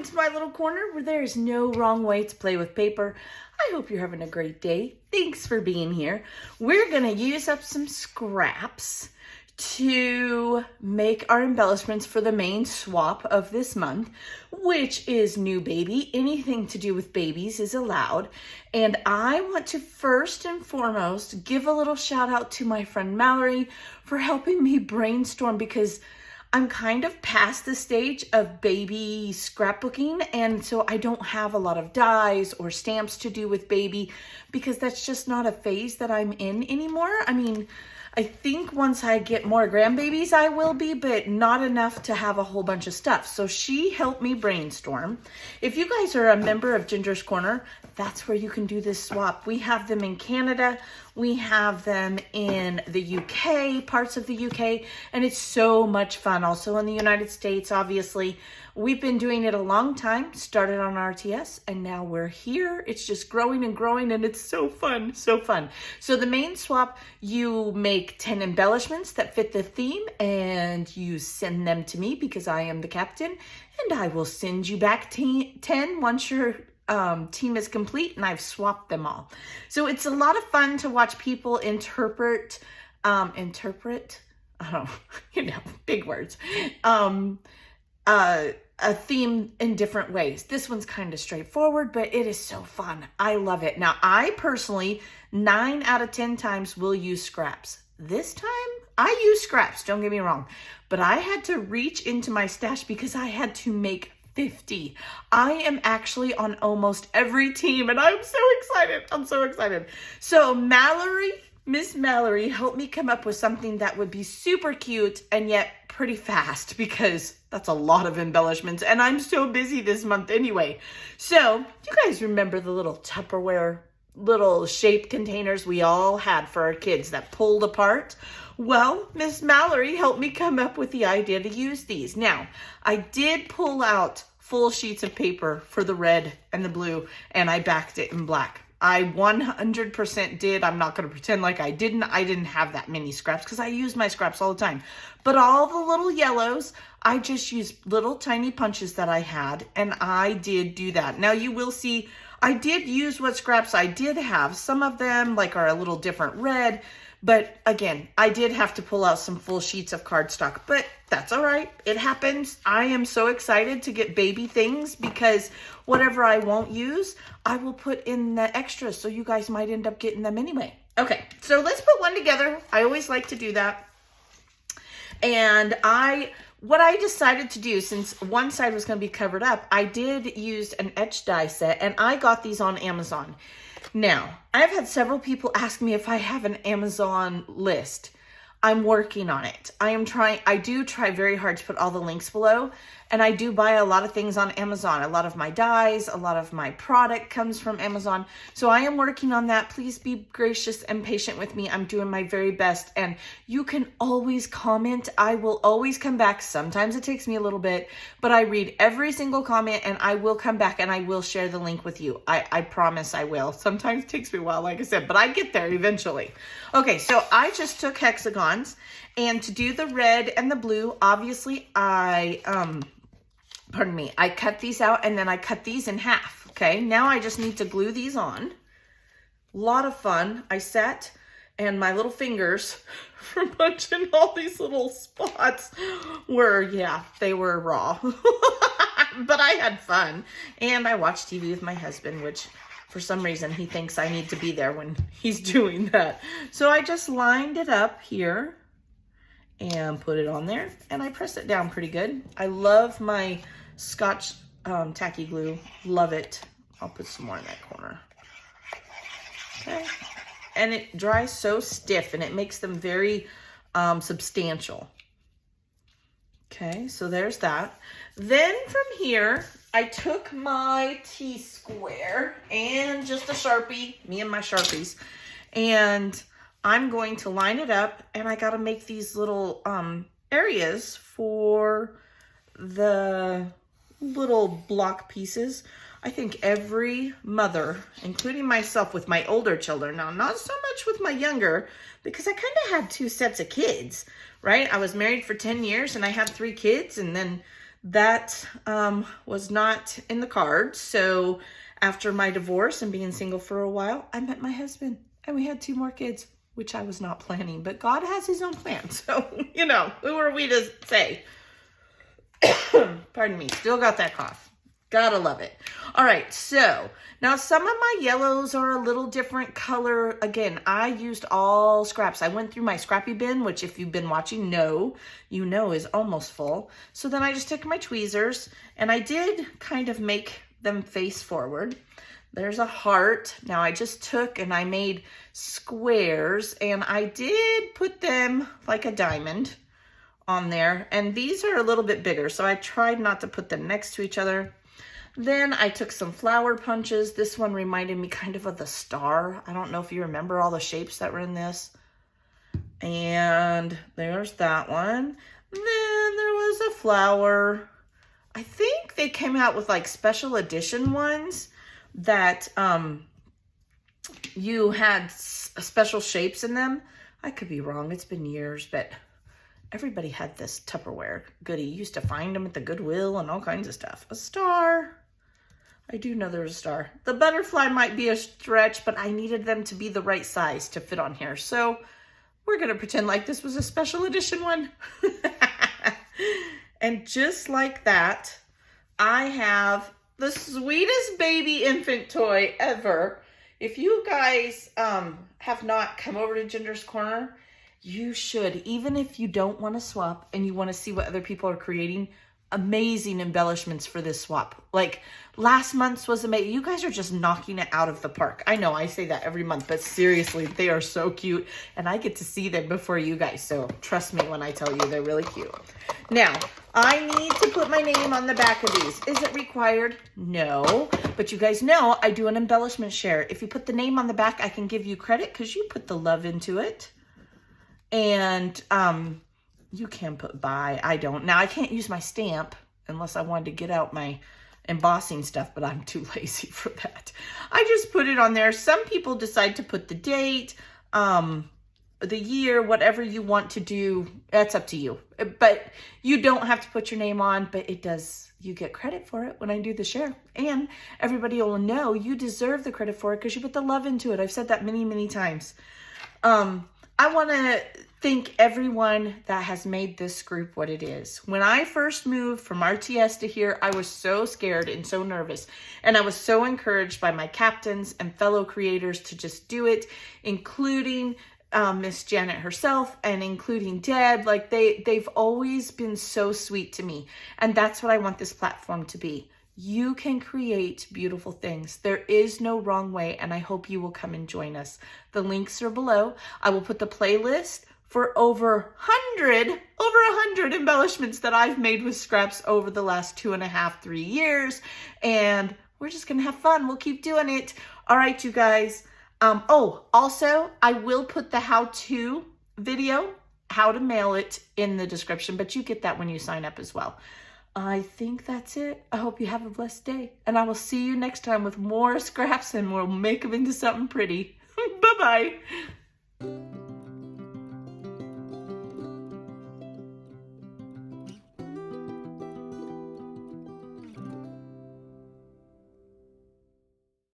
into my little corner where there is no wrong way to play with paper. I hope you're having a great day. Thanks for being here. We're going to use up some scraps to make our embellishments for the main swap of this month, which is new baby. Anything to do with babies is allowed. And I want to first and foremost give a little shout out to my friend Mallory for helping me brainstorm, because I'm kind of past the stage of baby scrapbooking, and so I don't have a lot of dies or stamps to do with baby because that's just not a phase that I'm in anymore. I mean, I think once I get more grandbabies I will be, but not enough to have a whole bunch of stuff. So she helped me brainstorm. If you guys are a member of Ginger's Corner, that's where you can do this swap. We have them in Canada. We have them in the UK, parts of the UK, and it's so much fun. Also in the United States, obviously. We've been doing it a long time, started on RTS, and now we're here. It's just growing and growing, and it's so fun, so fun. So the main swap, you make 10 embellishments that fit the theme, and you send them to me because I am the captain, and I will send you back 10 once your team is complete and I've swapped them all. So it's a lot of fun to watch people interpret, I don't know, big words, a theme in different ways. This one's kind of straightforward, but it is so fun. I love it. Now, I personally, 9 out of 10 times will use scraps. This time, I use scraps, don't get me wrong, but I had to reach into my stash because I had to make 50. I am actually on almost every team, and I'm so excited. I'm so excited. So Miss Mallory helped me come up with something that would be super cute and yet pretty fast, because that's a lot of embellishments and I'm so busy this month anyway. So you guys remember the little Tupperware little shape containers we all had for our kids that pulled apart? Well, Miss Mallory helped me come up with the idea to use these. Now, I did pull out full sheets of paper for the red and the blue, and I backed it in black. I 100% did. I'm not going to pretend like I didn't. I didn't have that many scraps because I use my scraps all the time. But all the little yellows, I just used little tiny punches that I had, and I did do that. Now you will see I did use what scraps I did have. Some of them are a little different red, but again, I did have to pull out some full sheets of cardstock, but that's all right. It happens. I am so excited to get baby things because whatever I won't use, I will put in the extras, so you guys might end up getting them anyway. Okay, so let's put one together. I always like to do that. And what I decided to do, since one side was going to be covered up, I did use an etch die set, and I got these on Amazon. Now, I've had several people ask me if I have an Amazon list. I'm working on it. I do try very hard to put all the links below, and I do buy a lot of things on Amazon. A lot of my dies, a lot of my product comes from Amazon. So I am working on that. Please be gracious and patient with me. I'm doing my very best, and you can always comment. I will always come back. Sometimes it takes me a little bit, but I read every single comment, and I will come back and I will share the link with you. I promise I will. Sometimes it takes me a while, like I said, but I get there eventually. Okay, so I just took hexagons, and to do the red and the blue, obviously I cut these out, and then I cut these in half. Okay, now I just need to glue these on. A lot of fun. I sat, and my little fingers from punching all these little spots they were raw. But I had fun, and I watched TV with my husband, which for some reason he thinks I need to be there when he's doing that. So I just lined it up here and put it on there, and I pressed it down pretty good. I love my Scotch tacky glue. Love it. I'll put some more in that corner. Okay. And it dries so stiff, and it makes them very substantial. Okay, so there's that. Then from here, I took my T-square and just a Sharpie, me and my Sharpies, and I'm going to line it up, and I got to make these little areas for the little block pieces. I think every mother, including myself with my older children, now not so much with my younger, because I kind of had 2 sets of kids, right? I was married for 10 years and I had 3 kids, and then That was not in the cards. So after my divorce and being single for a while, I met my husband and we had 2 more kids, which I was not planning, but God has his own plan. So, you know, who are we to say? Pardon me, still got that cough. Gotta love it. All right, so now some of my yellows are a little different color. Again, I used all scraps. I went through my scrappy bin, which if you've been watching, you know is almost full. So then I just took my tweezers and I did kind of make them face forward. There's a heart. Now I just took and I made squares and I did put them like a diamond on there. And these are a little bit bigger, so I tried not to put them next to each other. Then I took some flower punches. This one reminded me kind of the star. I don't know if you remember all the shapes that were in this. And there's that one. Then there was a flower. I think they came out with like special edition ones that you had special shapes in them. I could be wrong. It's been years, but everybody had this Tupperware goodie. You used to find them at the Goodwill and all kinds of stuff. A star. I do know there's a star. The butterfly might be a stretch, but I needed them to be the right size to fit on here. So we're going to pretend like this was a special edition one. And just like that, I have the sweetest baby infant toy ever. If you guys have not come over to Ginger's Corner, you should. Even if you don't want to swap and you want to see what other people are creating, amazing embellishments for this swap. Like last month's was amazing. You guys are just knocking it out of the park. I know I say that every month, but seriously, they are so cute and I get to see them before you guys. So trust me when I tell you they're really cute. Now, I need to put my name on the back of these. Is it required? No, but you guys know I do an embellishment share. If you put the name on the back, I can give you credit because you put the love into it. And you can put buy. I don't. Now, I can't use my stamp unless I wanted to get out my embossing stuff, but I'm too lazy for that. I just put it on there. Some people decide to put the date, the year, whatever you want to do. That's up to you. But you don't have to put your name on, but it does. You get credit for it when I do the share. And everybody will know you deserve the credit for it because you put the love into it. I've said that many, many times. I want to thank everyone that has made this group what it is. When I first moved from RTS to here, I was so scared and so nervous. And I was so encouraged by my captains and fellow creators to just do it, including Miss Janet herself and including Deb. Like they've always been so sweet to me. And that's what I want this platform to be. You can create beautiful things. There is no wrong way, and I hope you will come and join us. The links are below. I will put the playlist for over 100 embellishments that I've made with scraps over the last 2.5, 3 years. And we're just gonna have fun. We'll keep doing it. All right, you guys. Also, I will put the how-to video, how to mail it, in the description, but you get that when you sign up as well. I think that's it. I hope you have a blessed day. And I will see you next time with more scraps and we'll make them into something pretty. Bye-bye.